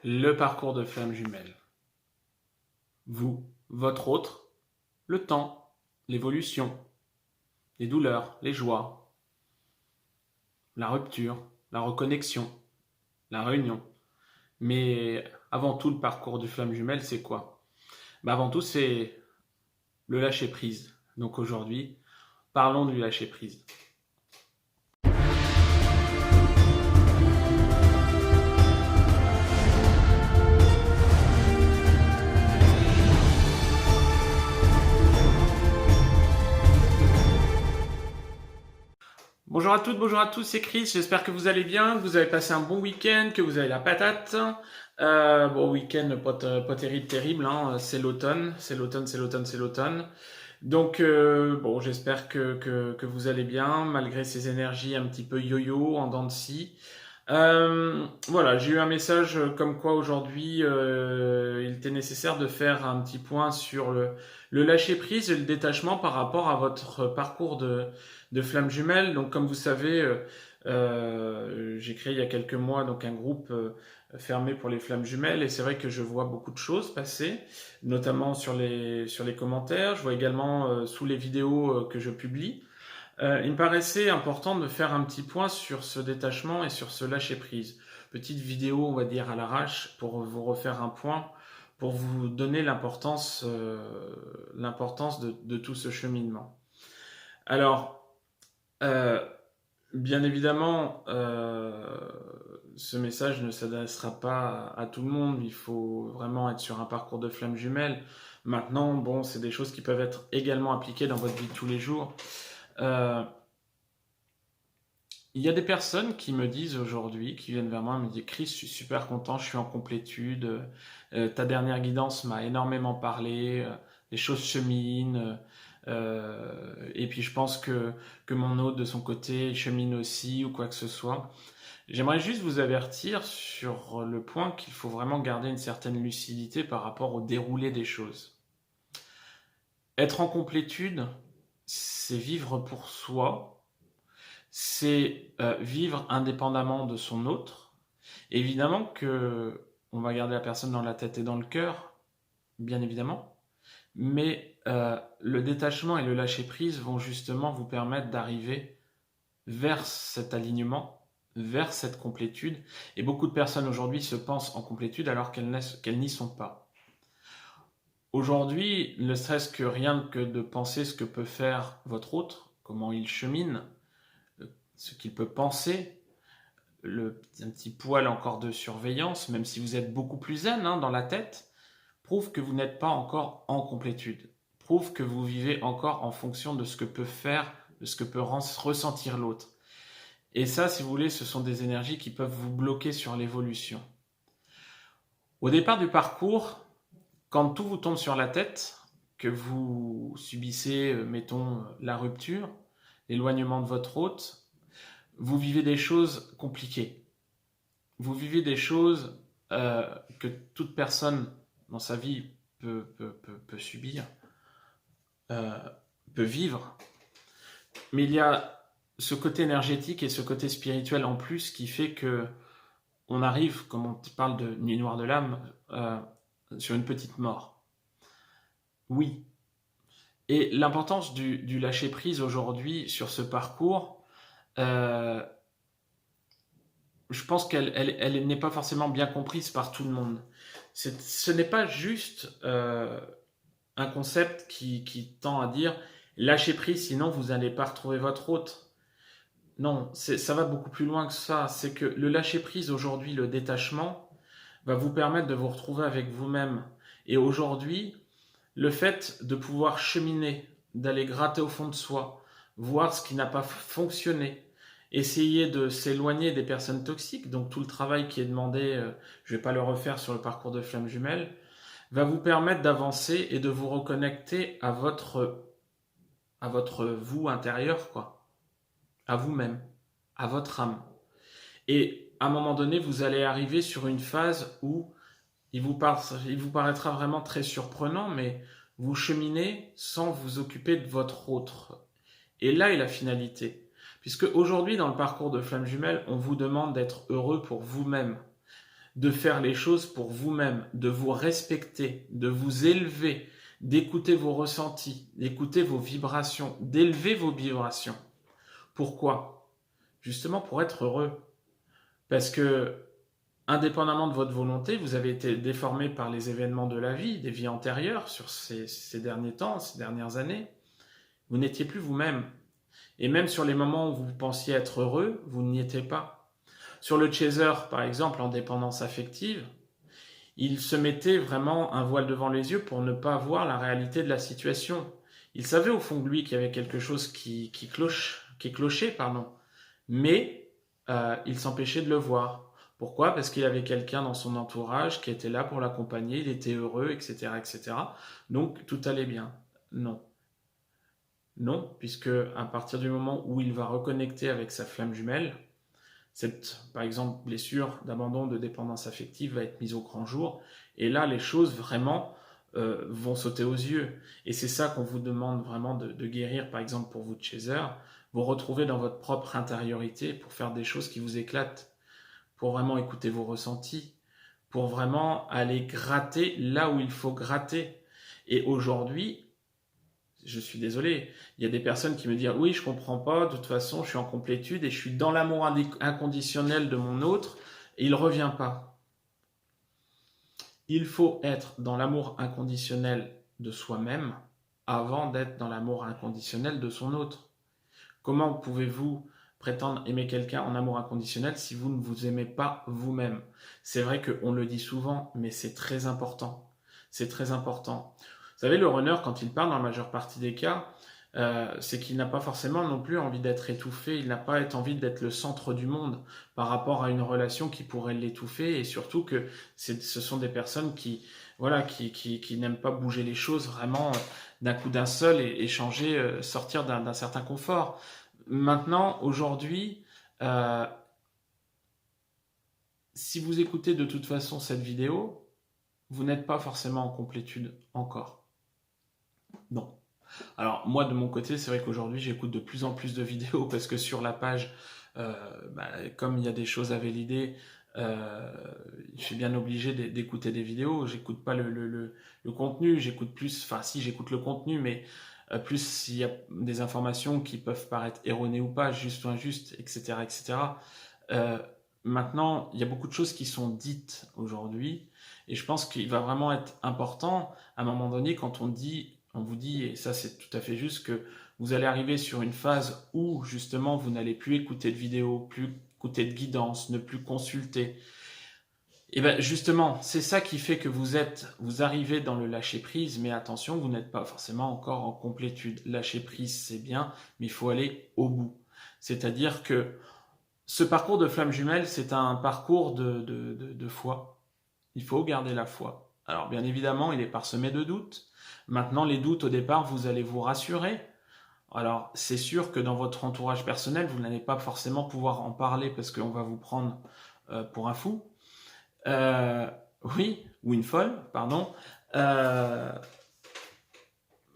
Le parcours de flamme jumelle. Vous, votre autre, le temps, l'évolution, les douleurs, les joies, la rupture, la reconnexion, la réunion. Mais avant tout, le parcours du flamme jumelle, c'est quoi? Avant tout, c'est le lâcher prise. Donc aujourd'hui, parlons du lâcher prise. Bonjour à toutes, bonjour à tous, c'est Chris, j'espère que vous allez bien, que vous avez passé un bon week-end, que vous avez la patate. Bon, week-end pas terrible, hein. C'est l'automne, c'est l'automne, c'est l'automne, c'est l'automne. Donc, bon, j'espère que vous allez bien, malgré ces énergies un petit peu yo-yo, en dents de scie. Voilà, j'ai eu un message comme quoi aujourd'hui, il était nécessaire de faire un petit point sur le lâcher-prise et le détachement par rapport à votre parcours de flamme jumelle. Donc, comme vous savez, j'ai créé il y a quelques mois donc un groupe fermé pour les flammes jumelles et c'est vrai que je vois beaucoup de choses passer, notamment sur les commentaires. Je vois également sous les vidéos que je publie. Il me paraissait important de faire un petit point sur ce détachement et sur ce lâcher-prise. Petite vidéo, on va dire, à l'arrache pour vous refaire un point, pour vous donner l'importance de tout ce cheminement. Alors, euh, bien évidemment, ce message ne s'adressera pas à tout le monde. Il faut vraiment être sur un parcours de flamme jumelle. Maintenant, bon, c'est des choses qui peuvent être également appliquées dans votre vie de tous les jours. Euh, il y a des personnes qui me disent aujourd'hui, qui viennent vers moi, me disent Chris, je suis super content, je suis en complétude, ta dernière guidance m'a énormément parlé, les choses cheminent, et puis je pense que mon hôte de son côté chemine aussi, ou quoi que ce soit. J'aimerais juste vous avertir sur le point qu'il faut vraiment garder une certaine lucidité par rapport au déroulé des choses. Être en complétude, c'est vivre pour soi, c'est vivre indépendamment de son autre. Évidemment que on va garder la personne dans la tête et dans le cœur, bien évidemment, mais le détachement et le lâcher prise vont justement vous permettre d'arriver vers cet alignement, vers cette complétude. Et beaucoup de personnes aujourd'hui se pensent en complétude alors qu'elles n'y sont pas. Aujourd'hui, ne serait-ce que rien que de penser ce que peut faire votre autre, comment il chemine, ce qu'il peut penser, un petit poil encore de surveillance, même si vous êtes beaucoup plus zen dans la tête, prouve que vous n'êtes pas encore en complétude, prouve que vous vivez encore en fonction de ce que peut faire, de ce que peut ressentir l'autre. Et ça, si vous voulez, ce sont des énergies qui peuvent vous bloquer sur l'évolution. Au départ du parcours, quand tout vous tombe sur la tête, que vous subissez, mettons, la rupture, l'éloignement de votre hôte, vous vivez des choses compliquées. Vous vivez des choses que toute personne dans sa vie peut subir, peut vivre. Mais il y a ce côté énergétique et ce côté spirituel en plus qui fait que on arrive, comme on parle de nuit noire de l'âme, sur une petite mort. Oui. Et l'importance du lâcher prise aujourd'hui sur ce parcours, euh, je pense qu'elle n'est pas forcément bien comprise par tout le monde. Ce n'est pas juste un concept qui tend à dire lâchez prise, sinon vous n'allez pas retrouver votre hôte. Non, ça va beaucoup plus loin que ça. C'est que le lâcher prise aujourd'hui, le détachement, va vous permettre de vous retrouver avec vous-même. Et aujourd'hui, le fait de pouvoir cheminer, d'aller gratter au fond de soi, voir ce qui n'a pas fonctionné, essayer de s'éloigner des personnes toxiques, donc tout le travail qui est demandé, je ne vais pas le refaire sur le parcours de flamme jumelle, va vous permettre d'avancer et de vous reconnecter à votre vous intérieur, quoi, à vous-même, à votre âme. Et à un moment donné, vous allez arriver sur une phase où il vous paraîtra vraiment très surprenant, mais vous cheminez sans vous occuper de votre autre. Et là est la finalité. Puisque aujourd'hui, dans le parcours de Flamme Jumelle, on vous demande d'être heureux pour vous-même, de faire les choses pour vous-même, de vous respecter, de vous élever, d'écouter vos ressentis, d'écouter vos vibrations, d'élever vos vibrations. Pourquoi? Justement pour être heureux. Parce que, indépendamment de votre volonté, vous avez été déformé par les événements de la vie, des vies antérieures, sur ces derniers temps, ces dernières années. Vous n'étiez plus vous-même. Et même sur les moments où vous pensiez être heureux, vous n'y étiez pas. Sur le chaser, par exemple, en dépendance affective, il se mettait vraiment un voile devant les yeux pour ne pas voir la réalité de la situation. Il savait au fond de lui qu'il y avait quelque chose qui clochait, mais il s'empêchait de le voir. Pourquoi? Parce qu'il avait quelqu'un dans son entourage qui était là pour l'accompagner, il était heureux, etc., etc. Donc tout allait bien. Non. Non, puisque à partir du moment où il va reconnecter avec sa flamme jumelle, cette, par exemple, blessure d'abandon, de dépendance affective va être mise au grand jour. Et là, les choses vraiment vont sauter aux yeux. Et c'est ça qu'on vous demande vraiment de guérir, par exemple, pour vous de chaser. Vous retrouver dans votre propre intériorité pour faire des choses qui vous éclatent, pour vraiment écouter vos ressentis, pour vraiment aller gratter là où il faut gratter. Et aujourd'hui, je suis désolé, il y a des personnes qui me disent oui, je comprends pas, de toute façon, je suis en complétude et je suis dans l'amour inconditionnel de mon autre et il revient pas. Il faut être dans l'amour inconditionnel de soi-même avant d'être dans l'amour inconditionnel de son autre. Comment pouvez-vous prétendre aimer quelqu'un en amour inconditionnel si vous ne vous aimez pas vous-même? C'est vrai qu'on le dit souvent, mais c'est très important. C'est très important. Vous savez, le runner, quand il parle dans la majeure partie des cas, c'est qu'il n'a pas forcément non plus envie d'être étouffé, il n'a pas envie d'être le centre du monde par rapport à une relation qui pourrait l'étouffer, et surtout que ce sont des personnes qui n'aiment pas bouger les choses vraiment d'un coup d'un seul et changer, sortir d'un certain confort. Maintenant, aujourd'hui, si vous écoutez de toute façon cette vidéo, vous n'êtes pas forcément en complétude encore. Non. Alors moi de mon côté, c'est vrai qu'aujourd'hui j'écoute de plus en plus de vidéos parce que sur la page, comme il y a des choses à valider, je suis bien obligé d'écouter des vidéos. J'écoute pas le contenu, j'écoute plus, enfin si j'écoute le contenu, mais plus s'il y a des informations qui peuvent paraître erronées ou pas, justes ou injustes, etc., etc. Maintenant, il y a beaucoup de choses qui sont dites aujourd'hui, et je pense qu'il va vraiment être important à un moment donné quand on vous dit, et ça c'est tout à fait juste, que vous allez arriver sur une phase où justement vous n'allez plus écouter de vidéos, plus écouter de guidance, ne plus consulter. Et bien justement, c'est ça qui fait que vous arrivez dans le lâcher prise, mais attention, vous n'êtes pas forcément encore en complétude. Lâcher prise, c'est bien, mais il faut aller au bout. C'est-à-dire que ce parcours de flamme jumelle, c'est un parcours de foi. Il faut garder la foi. Alors bien évidemment, il est parsemé de doutes. Maintenant, les doutes, au départ, vous allez vous rassurer. Alors, c'est sûr que dans votre entourage personnel, vous n'allez pas forcément pouvoir en parler parce qu'on va vous prendre pour un fou. Oui, ou une folle, pardon.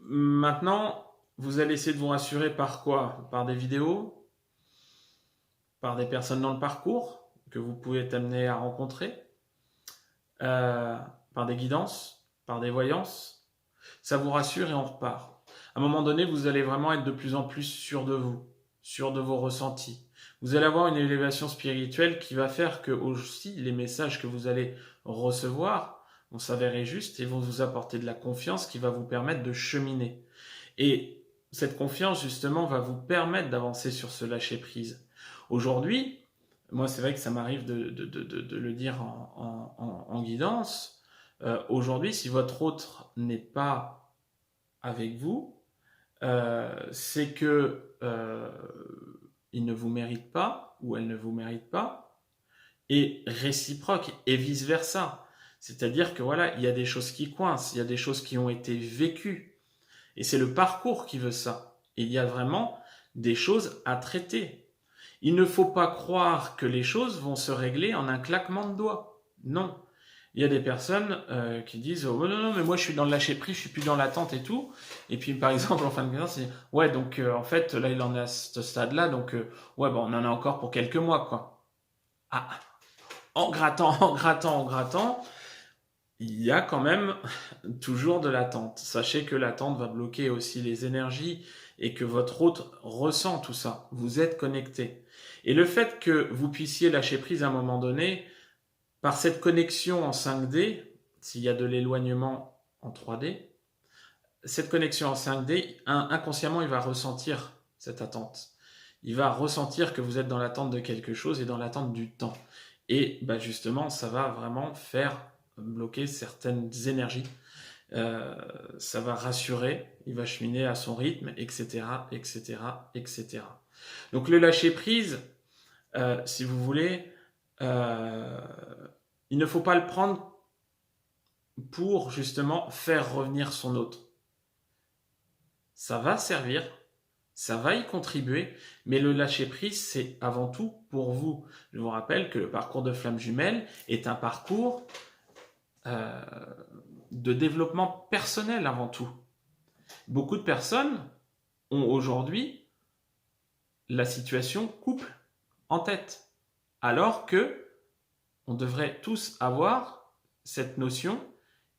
Maintenant, vous allez essayer de vous rassurer par quoi? Par des vidéos, par des personnes dans le parcours que vous pouvez être amené à rencontrer, par des guidances, par des voyances. Ça vous rassure et on repart. À un moment donné, vous allez vraiment être de plus en plus sûr de vous, sûr de vos ressentis. Vous allez avoir une élévation spirituelle qui va faire que aussi les messages que vous allez recevoir vont s'avérer justes et vont vous apporter de la confiance qui va vous permettre de cheminer. Et cette confiance, justement, va vous permettre d'avancer sur ce lâcher-prise. Aujourd'hui, moi, c'est vrai que ça m'arrive de le dire en guidance. Aujourd'hui, si votre autre n'est pas avec vous, c'est que il ne vous mérite pas ou elle ne vous mérite pas, et réciproque et vice versa. C'est-à-dire que voilà, il y a des choses qui coincent, il y a des choses qui ont été vécues, et c'est le parcours qui veut ça. Et il y a vraiment des choses à traiter. Il ne faut pas croire que les choses vont se régler en un claquement de doigts. Non. Il y a des personnes qui disent oh, non, mais moi je suis dans le lâcher prise, je suis plus dans l'attente et tout. Et puis par exemple en fin de compte, c'est ouais, donc en fait là il en est à ce stade-là, donc ouais, bon, on en a encore pour quelques mois, quoi. Ah, en grattant, en grattant, en grattant, il y a quand même toujours de l'attente. Sachez que l'attente va bloquer aussi les énergies et que votre hôte ressent tout ça. Vous êtes connecté. Et le fait que vous puissiez lâcher prise à un moment donné, par cette connexion en 5D, s'il y a de l'éloignement en 3D, cette connexion en 5D, inconsciemment, il va ressentir cette attente. Il va ressentir que vous êtes dans l'attente de quelque chose et dans l'attente du temps. Et bah justement, ça va vraiment faire bloquer certaines énergies. Ça va rassurer, il va cheminer à son rythme, etc., etc., etc. Donc le lâcher prise, si vous voulez, il ne faut pas le prendre pour justement faire revenir son hôte. Ça va servir, ça va y contribuer, mais le lâcher prise, c'est avant tout pour vous. Je vous rappelle que le parcours de flamme jumelle est un parcours de développement personnel avant tout. Beaucoup de personnes ont aujourd'hui la situation couple en tête, alors que on devrait tous avoir cette notion.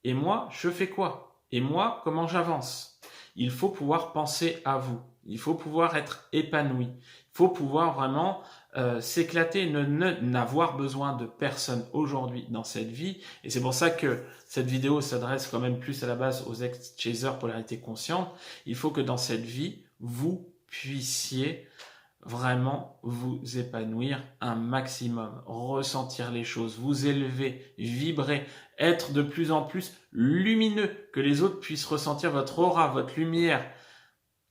Et moi, je fais quoi? Et moi, comment j'avance? Il faut pouvoir penser à vous. Il faut pouvoir être épanoui. Il faut pouvoir vraiment s'éclater, n'avoir besoin de personne aujourd'hui dans cette vie. Et c'est pour ça que cette vidéo s'adresse quand même plus à la base aux ex-chasers polarité consciente. Il faut que dans cette vie, vous puissiez vraiment vous épanouir un maximum, ressentir les choses, vous élever, vibrer, être de plus en plus lumineux, que les autres puissent ressentir votre aura, votre lumière.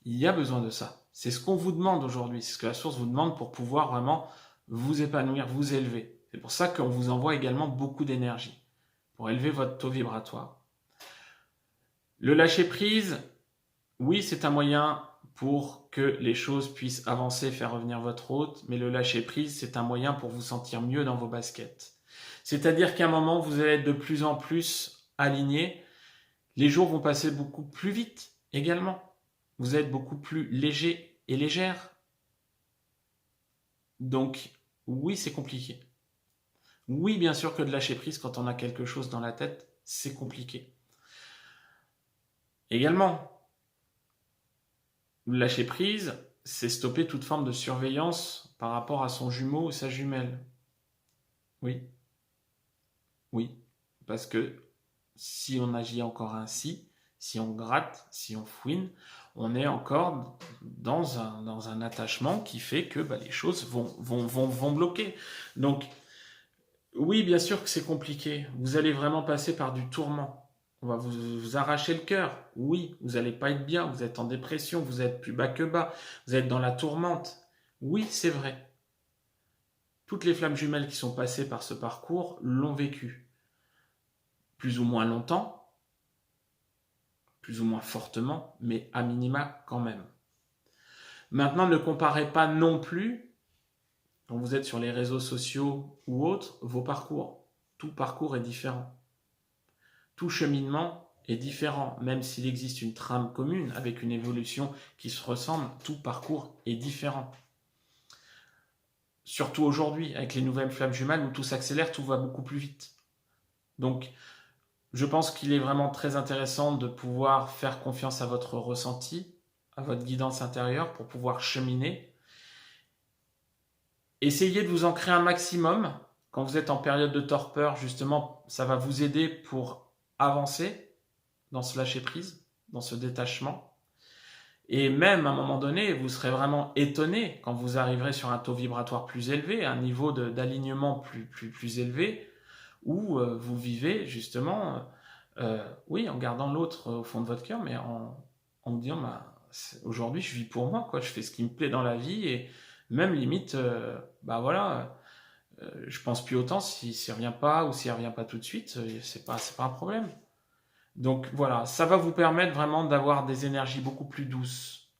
Il y a besoin de ça. C'est ce qu'on vous demande aujourd'hui, c'est ce que la source vous demande pour pouvoir vraiment vous épanouir, vous élever. C'est pour ça qu'on vous envoie également beaucoup d'énergie, pour élever votre taux vibratoire. Le lâcher prise, oui, c'est un moyen pour que les choses puissent avancer, faire revenir votre hôte, mais le lâcher prise, c'est un moyen pour vous sentir mieux dans vos baskets. C'est-à-dire qu'à un moment, vous allez être de plus en plus aligné. Les jours vont passer beaucoup plus vite également. Vous êtes beaucoup plus léger et légère. Donc, oui, c'est compliqué. Oui, bien sûr que de lâcher prise quand on a quelque chose dans la tête, c'est compliqué. Également, lâcher prise, c'est stopper toute forme de surveillance par rapport à son jumeau ou sa jumelle. Oui. Oui. Parce que si on agit encore ainsi, si on gratte, si on fouine, on est encore dans un attachement qui fait que les choses vont bloquer. Donc, oui, bien sûr que c'est compliqué. Vous allez vraiment passer par du tourment. On va vous arracher le cœur. Oui, vous n'allez pas être bien, vous êtes en dépression, vous êtes plus bas que bas, vous êtes dans la tourmente. Oui, c'est vrai. Toutes les flammes jumelles qui sont passées par ce parcours l'ont vécu. Plus ou moins longtemps, plus ou moins fortement, mais à minima quand même. Maintenant, ne comparez pas non plus, quand vous êtes sur les réseaux sociaux ou autres, vos parcours. Tout parcours est différent. Tout cheminement est différent, même s'il existe une trame commune avec une évolution qui se ressemble, tout parcours est différent. Surtout aujourd'hui, avec les nouvelles flammes jumelles où tout s'accélère, tout va beaucoup plus vite. Donc, je pense qu'il est vraiment très intéressant de pouvoir faire confiance à votre ressenti, à votre guidance intérieure pour pouvoir cheminer. Essayez de vous ancrer un maximum. Quand vous êtes en période de torpeur, justement, ça va vous aider pour avancer dans ce lâcher-prise, dans ce détachement. Et même à un moment donné, vous serez vraiment étonné quand vous arriverez sur un taux vibratoire plus élevé, un niveau d'alignement plus élevé, où vous vivez justement, oui, en gardant l'autre au fond de votre cœur, mais en me disant, aujourd'hui je vis pour moi, quoi, je fais ce qui me plaît dans la vie, et même limite, je pense plus autant si elle revient pas ou si elle revient pas tout de suite, c'est pas un problème. Donc voilà, ça va vous permettre vraiment d'avoir des énergies beaucoup plus douces,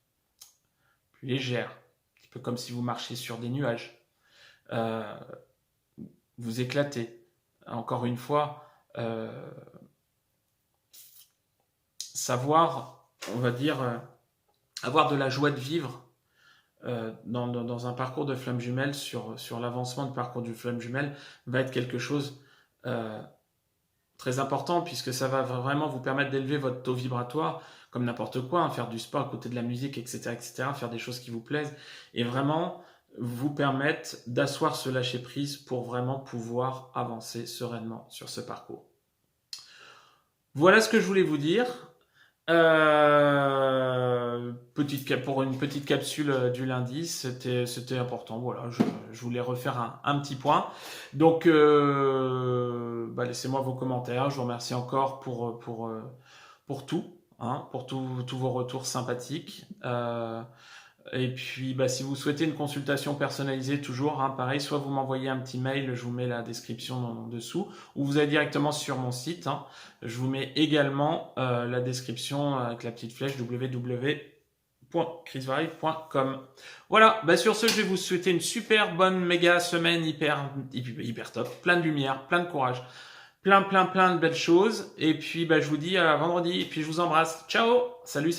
plus légères, un petit peu comme si vous marchiez sur des nuages. Vous éclatez. Encore une fois, savoir, on va dire, avoir de la joie de vivre, dans un parcours de flamme jumelle, sur l'avancement du parcours du flamme jumelle, va être quelque chose euh, très important, puisque ça va vraiment vous permettre d'élever votre taux vibratoire, comme n'importe quoi, hein, faire du sport à côté de la musique, etc., etc., faire des choses qui vous plaisent, et vraiment vous permettre d'asseoir ce lâcher-prise pour vraiment pouvoir avancer sereinement sur ce parcours. Voilà ce que je voulais vous dire. Pour une petite capsule du lundi, c'était important. Voilà, je voulais refaire un petit point. Donc, laissez-moi vos commentaires. Je vous remercie encore pour tout, hein, pour tous vos retours sympathiques. Et puis, si vous souhaitez une consultation personnalisée, toujours, hein, pareil, soit vous m'envoyez un petit mail, je vous mets la description en dessous, ou vous allez directement sur mon site. Hein, je vous mets également la description avec la petite flèche www.chrisvaril.com. Voilà, sur ce, je vais vous souhaiter une super bonne méga semaine hyper top, plein de lumière, plein de courage, plein de belles choses. Et puis, je vous dis à vendredi, et puis je vous embrasse. Ciao, salut.